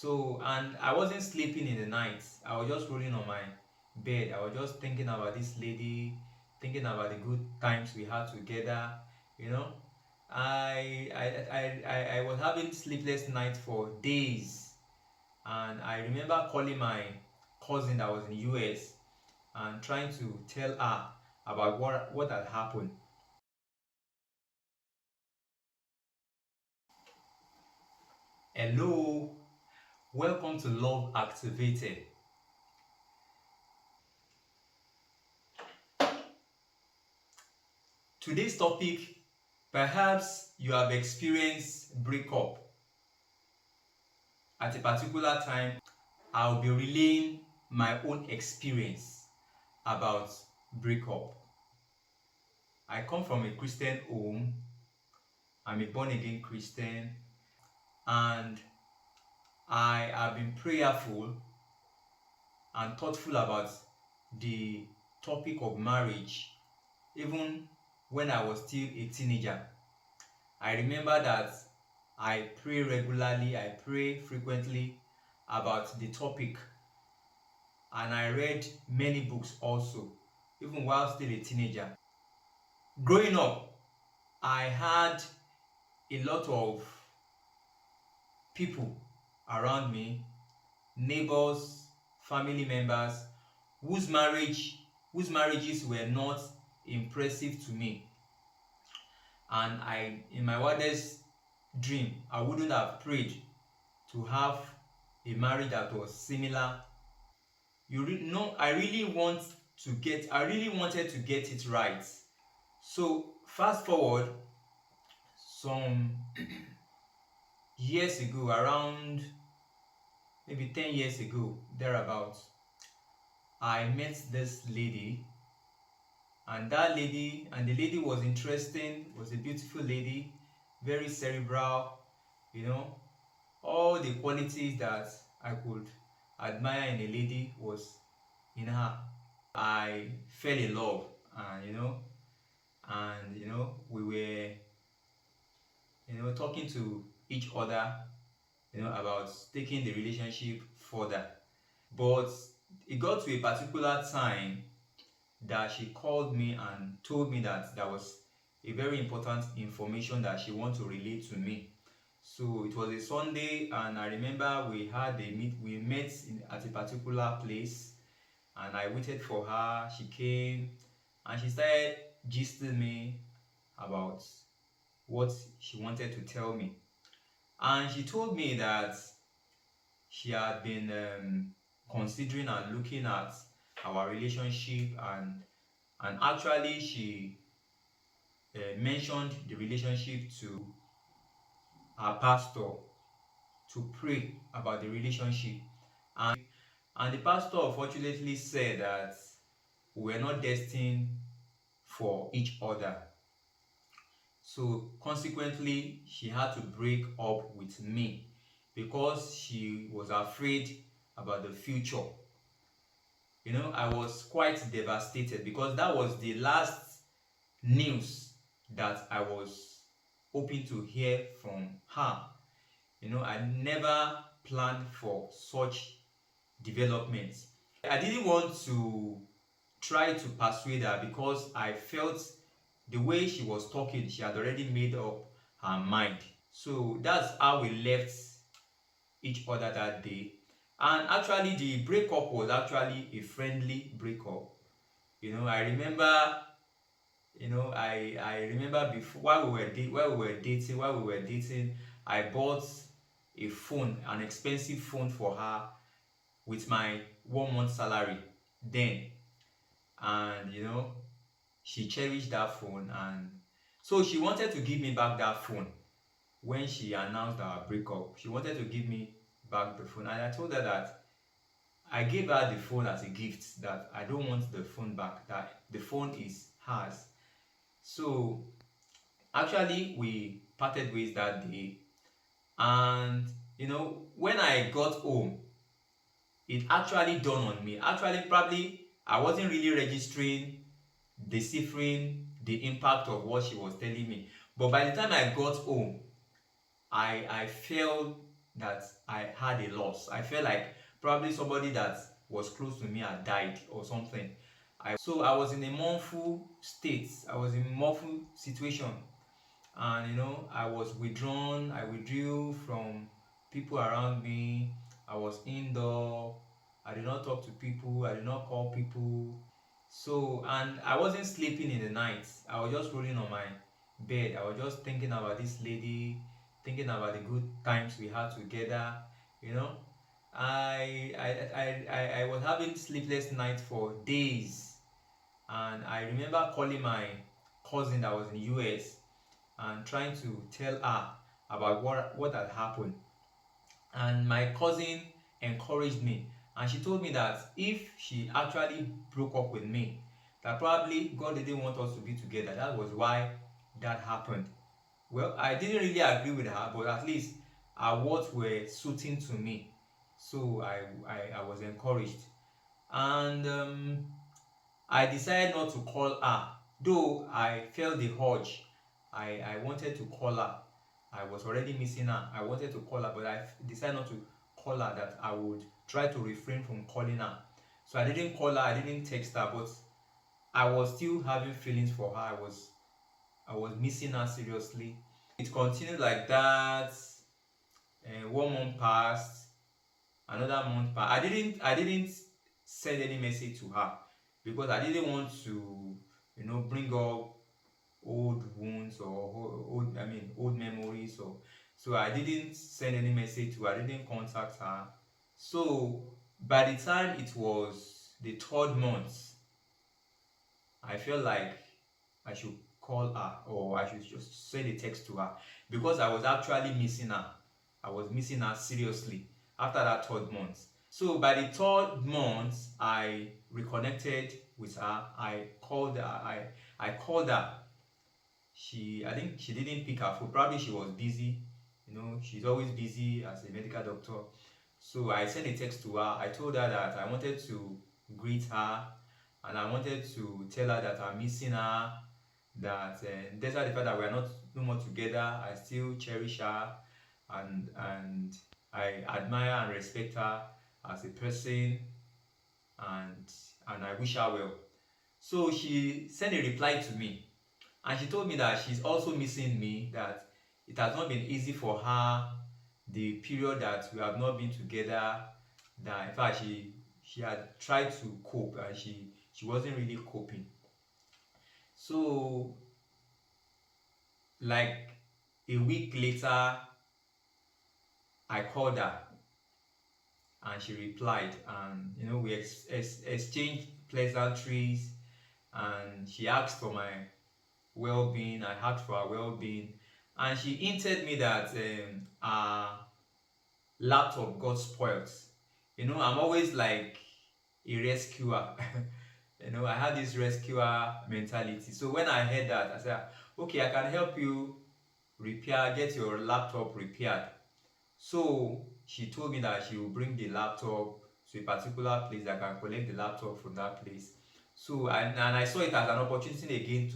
So, and I wasn't sleeping in the night. I was just rolling on my bed. I was just thinking about this lady, thinking about the good times we had together. You know, I was having sleepless nights for days, and I remember calling my cousin that was in the US and trying to tell her about what had happened. Hello, welcome to Love Activated. Today's topic, perhaps you have experienced breakup at a particular time. I'll be relaying my own experience about breakup. I come from a Christian home. I'm a born again Christian, and I have been prayerful and thoughtful about the topic of marriage even when I was still a teenager. I remember that I pray regularly, I pray frequently about the topic, and I read many books also, even while still a teenager. Growing up, I had a lot of people around me, neighbors, family members, whose marriages were not impressive to me. And in my wildest dream, I wouldn't have prayed to have a marriage that was similar. I really wanted to get it right. So fast forward some years ago, around maybe 10 years ago, thereabouts, I met this lady, and the lady was interesting, was a beautiful lady, very cerebral, you know, all the qualities that I could admire in a lady was in her. I fell in love, and we were talking to each other, about taking the relationship further. But it got to a particular time that she called me and told me that there was a very important information that she wanted to relay to me. So it was a Sunday, and I remember we met at a particular place, and I waited for her. She came and she started gisting me about what she wanted to tell me. And she told me that she had been considering and looking at our relationship, and actually she mentioned the relationship to her pastor to pray about the relationship. And the pastor unfortunately said that we were not destined for each other. So consequently, she had to break up with me because she was afraid about the future. I was quite devastated because that was the last news that I was hoping to hear from her. I never planned for such developments. I didn't want to try to persuade her because I felt the way she was talking, she had already made up her mind. So that's how we left each other that day. And actually, the breakup was actually a friendly breakup. I remember, I remember before while we were dating, I bought a phone, an expensive phone for her with my 1 month salary then. And she cherished that phone, and so she wanted to give me back that phone. When she announced our breakup, she wanted to give me back the phone, and I told her that I gave her the phone as a gift, that I don't want the phone back, that the phone is hers. So actually we parted ways that day, and when I got home, it actually dawned on me. Actually, probably I wasn't really registering, deciphering the impact of what she was telling me. But by the time I got home, I fell that I had a loss. I felt like probably somebody that was close to me had died or something. So I was in a mournful state. I was in a mournful situation, and I was withdrawn. I withdrew from people around me. I was indoor. I did not talk to people. I did not call people. So, and I wasn't sleeping in the night. I was just rolling on my bed. I was just thinking about this lady, thinking about the good times we had together. you know I was having sleepless nights for days. And I remember calling my cousin that was in the US and trying to tell her about what had happened. And my cousin encouraged me, and she told me that if she actually broke up with me, that probably God didn't want us to be together. That was why that happened. Well, I didn't really agree with her, but at least her words were soothing to me. So I was encouraged. And I decided not to call her, though I felt the urge. I wanted to call her. I was already missing her. I wanted to call her, but I decided not to call her, that I would try to refrain from calling her. So I didn't call her, I didn't text her, but I was still having feelings for her. I was missing her seriously. It continued like that. 1 month passed, another month passed. I didn't send any message to her because I didn't want to, bring up old wounds or old memories. So I didn't send any message to her. I didn't contact her. So by the time it was the third month, I felt like I should call her, or I should just send a text to her, because I was actually missing her. I was missing her seriously after that third month. So by the third month, I reconnected with her. I called her. I called her. I think she didn't pick her phone. Probably she was busy. She's always busy as a medical doctor. So I sent a text to her. I told her that I wanted to greet her, and I wanted to tell her that I'm missing her, that despite the fact that we are not no more together, I still cherish her, and I admire and respect her as a person, and I wish her well. So she sent a reply to me, and she told me that she's also missing me, that it has not been easy for her the period that we have not been together, that in fact she had tried to cope, and she wasn't really coping. So like a week later, I called her, and she replied, and we exchanged pleasantries, and she asked for my well-being. I asked for her well-being, and she hinted me that her laptop got spoiled. I'm always like a rescuer. I had this rescuer mentality. So when I heard that, I said, okay, I can help you get your laptop repaired. So she told me that she will bring the laptop to a particular place, that I can collect the laptop from that place. So and I saw it as an opportunity again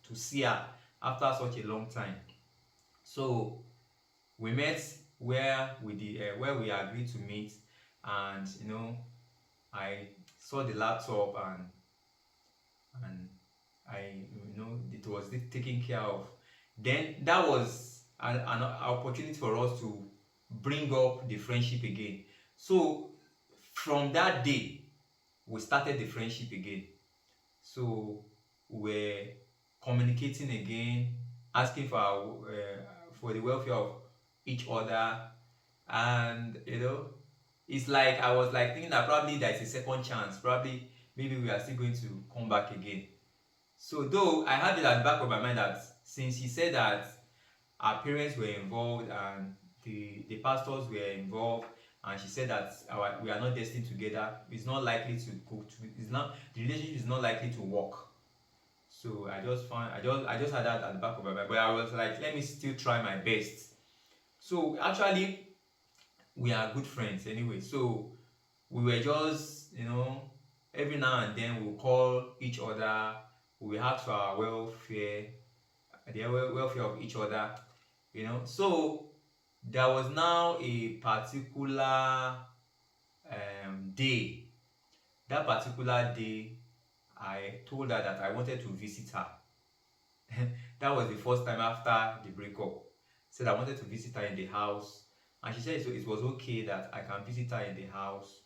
to see her after such a long time. So we met where we agreed to meet, and I saw the laptop, and it was taken care of. Then that was an opportunity for us to bring up the friendship again. So from that day, we started the friendship again. So we're communicating again, asking for the welfare of each other, and it's like I was like thinking that probably there is a second chance. Probably maybe we are still going to come back again. So though I had it at the back of my mind that since he said that our parents were involved, and the pastors were involved, and she said that we are not destined together, it's not likely to go to it's not the relationship is not likely to work. So I just had that at the back of my mind, but I was like, let me still try my best. So actually we are good friends anyway. So we were just every now and then we'll call each other, we ask for our welfare, the welfare of each other. So There was now a particular day. That particular day, I told her that I wanted to visit her. That was the first time after the breakup. Said I wanted to visit her in the house, and she said so it was okay that I can visit her in the house.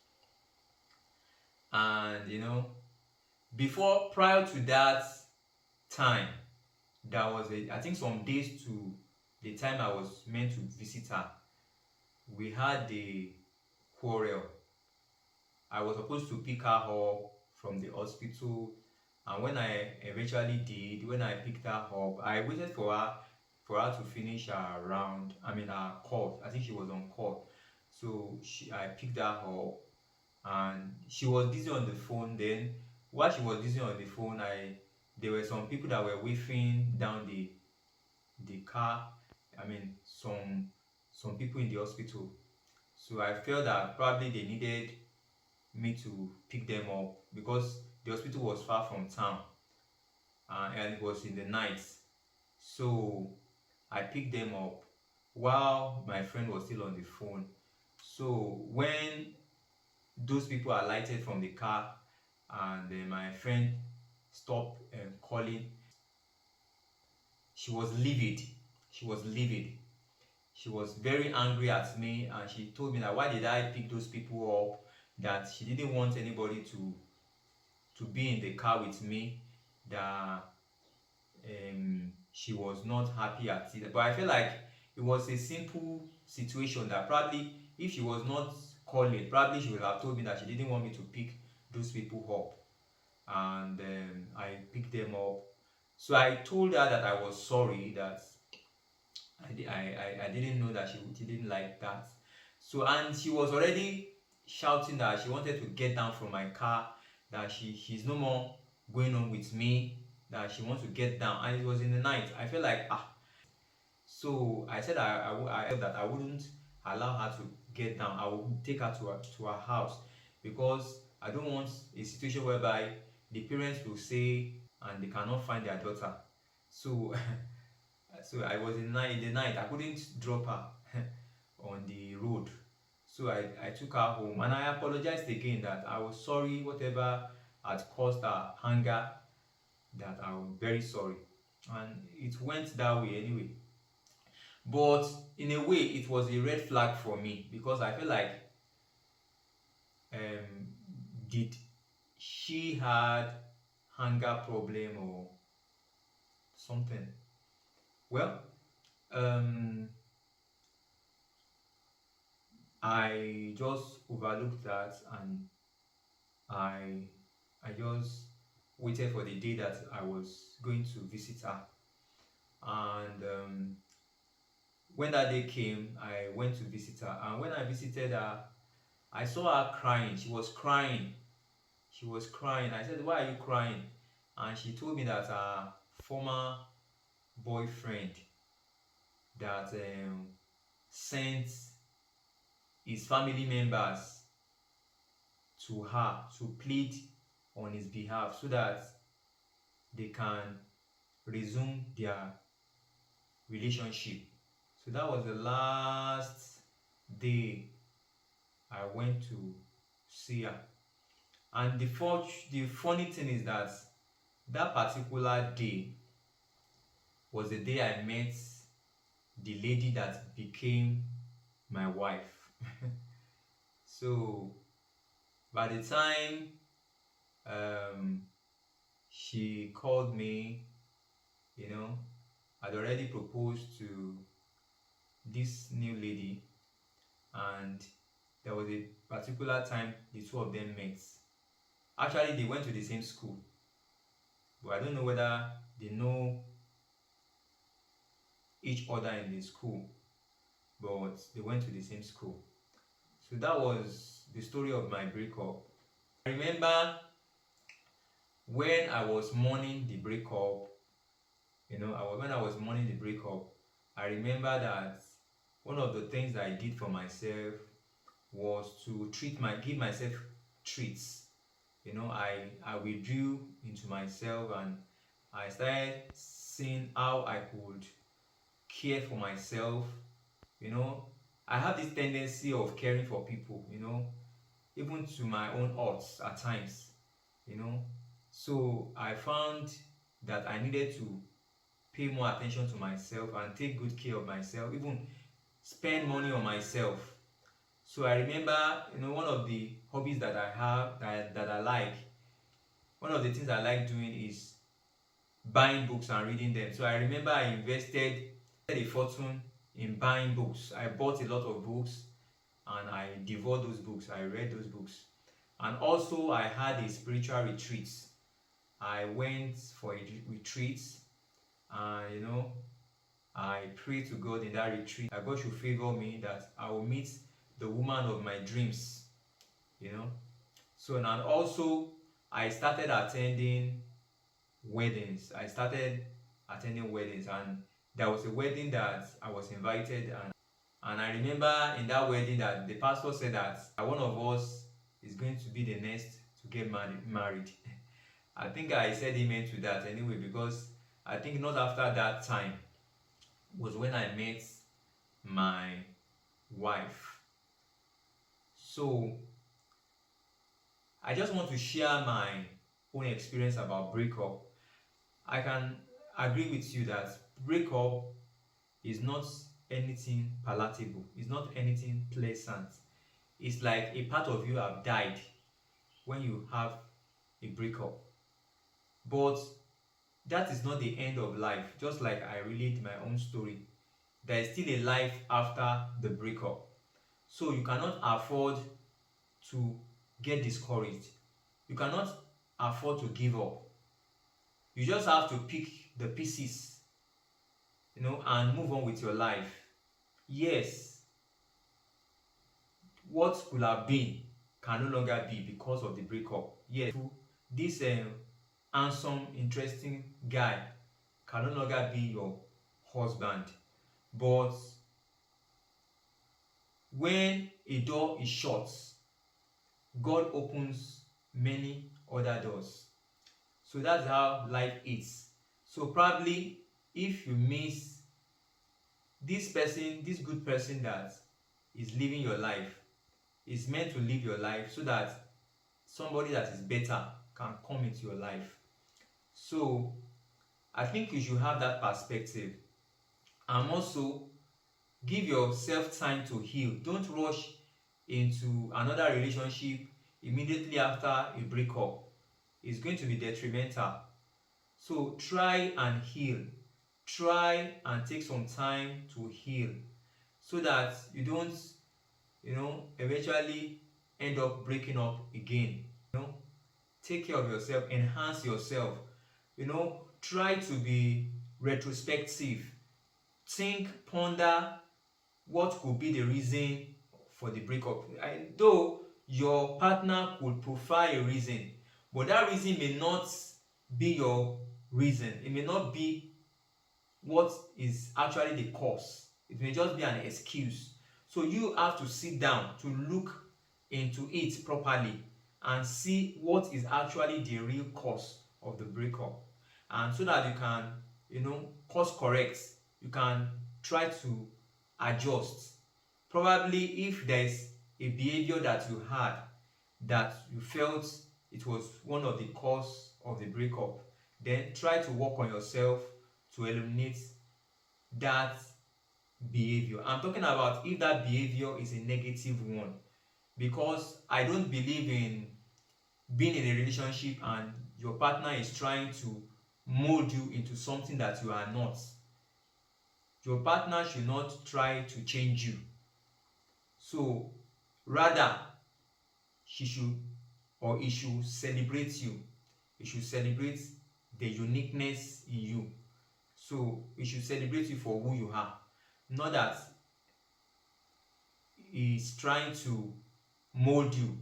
And before prior to that time, there was I think some days to the time I was meant to visit her, we had a quarrel. I was supposed to pick her up from the hospital, and when I eventually did, when I picked her up, I waited for her to finish her round. I mean her call. I think she was on call. So I picked her up, and she was busy on the phone. Then while she was busy on the phone, there were some people that were waving down the car. I mean some people in the hospital. So I felt that probably they needed me to pick them up because the hospital was far from town, and it was in the night. So I picked them up while my friend was still on the phone. So when those people alighted from the car and my friend stopped calling, she was livid. She was livid. She was very angry at me, and she told me that why did I pick those people up, that she didn't want anybody to be in the car with me, that she was not happy at it. But I feel like it was a simple situation that probably if she was not calling, probably she would have told me that she didn't want me to pick those people up. And I picked them up. So I told her that I was sorry, that I didn't know that she didn't like that. So, and she was already shouting that she wanted to get down from my car, that she's no more going on with me, that she wants to get down. And it was in the night. I felt like so I said I felt that I wouldn't allow her to get down. I would take her to her house, because I don't want a situation whereby the parents will say and they cannot find their daughter. So so I was in the night. I couldn't drop her on the road. So I took her home, and I apologized again that I was sorry, whatever had caused her anger, that I'm very sorry. And it went that way anyway. But in a way, it was a red flag for me, because I feel like um, did she had anger problem or something? Well, um, I just overlooked that, and I I just waited for the day that I was going to visit her. And when that day came, I went to visit her. And when I visited her, I saw her crying. She was crying. She was crying. I said, "Why are you crying?" And she told me that her former boyfriend that sent his family members to her to plead on his behalf so that they can resume their relationship. So that was the last day I went to see her. And the funny thing is that that particular day was the day I met the lady that became my wife. So by the time um, she called me, I'd already proposed to this new lady, and there was a particular time the two of them met. Actually, they went to the same school, but I don't know whether they know each other in the school, but they went to the same school. So that was the story of my breakup. I remember when I was mourning the breakup, when I was mourning the breakup, I remember that one of the things that I did for myself was to give myself treats. I withdrew into myself, and I started seeing how I could care for myself, You know, I have this tendency of caring for people, even to my own odds at times, you know. So I found that I needed to pay more attention to myself and take good care of myself, even spend money on myself. So I remember, one of the hobbies that I have that I like, one of the things I like doing is buying books and reading them. So I remember I invested a fortune in buying books. I bought a lot of books and I devoured those books. I read those books. And also I had a spiritual retreat. I went for a retreat and I prayed to God in that retreat that God should favor me, that I will meet the woman of my dreams. So now also I started attending weddings. And there was a wedding that I was invited, and I remember in that wedding that the pastor said that one of us is going to be the next to get married. I think I said amen to that anyway, because I think not after that time was when I met my wife. So I just want to share my own experience about breakup. I can agree with you that breakup is not anything palatable, it's not anything pleasant. It's like a part of you have died when you have a breakup. But that is not the end of life. Just like I relate my own story, there is still a life after the breakup. So you cannot afford to get discouraged. You cannot afford to give up. You just have to pick the pieces, and move on with your life. Yes, what could have been can no longer be because of the breakup. Yes, this handsome, interesting guy can no longer be your husband. But when a door is shut, God opens many other doors. So that's how life is. So probably if you miss this person, this good person that is living your life, is meant to live your life so that somebody that is better can come into your life. So I think you should have that perspective, and also give yourself time to heal. Don't rush into another relationship immediately after a breakup. It's going to be detrimental. So try and heal. Try and take some time to heal so that you don't, eventually end up breaking up again. Take care of yourself, enhance yourself. Try to be retrospective. Think, ponder what could be the reason for the breakup. Though your partner could provide a reason, but that reason may not be your reason. It may not be what is actually the cause. It may just be an excuse. So you have to sit down to look into it properly and see what is actually the real cause of the breakup, and so that you can course correct. You can try to adjust. Probably if there is a behavior that you had that you felt it was one of the cause of the breakup, then try to work on yourself to eliminate that behavior. I'm talking about if that behavior is a negative one, because I don't believe in being in a relationship and your partner is trying to mold you into something that you are not. Your partner should not try to change you. So rather, she should or he should celebrate you. He should celebrate the uniqueness in you. So he should celebrate you for who you are, not that he's trying to mold you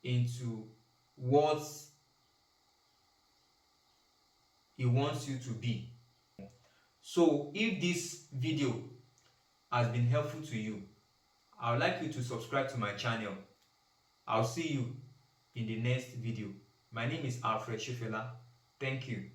into what he wants you to be. So if this video has been helpful to you, I would like you to subscribe to my channel. I'll see you in the next video. My name is Alfred Shifela. Thank you.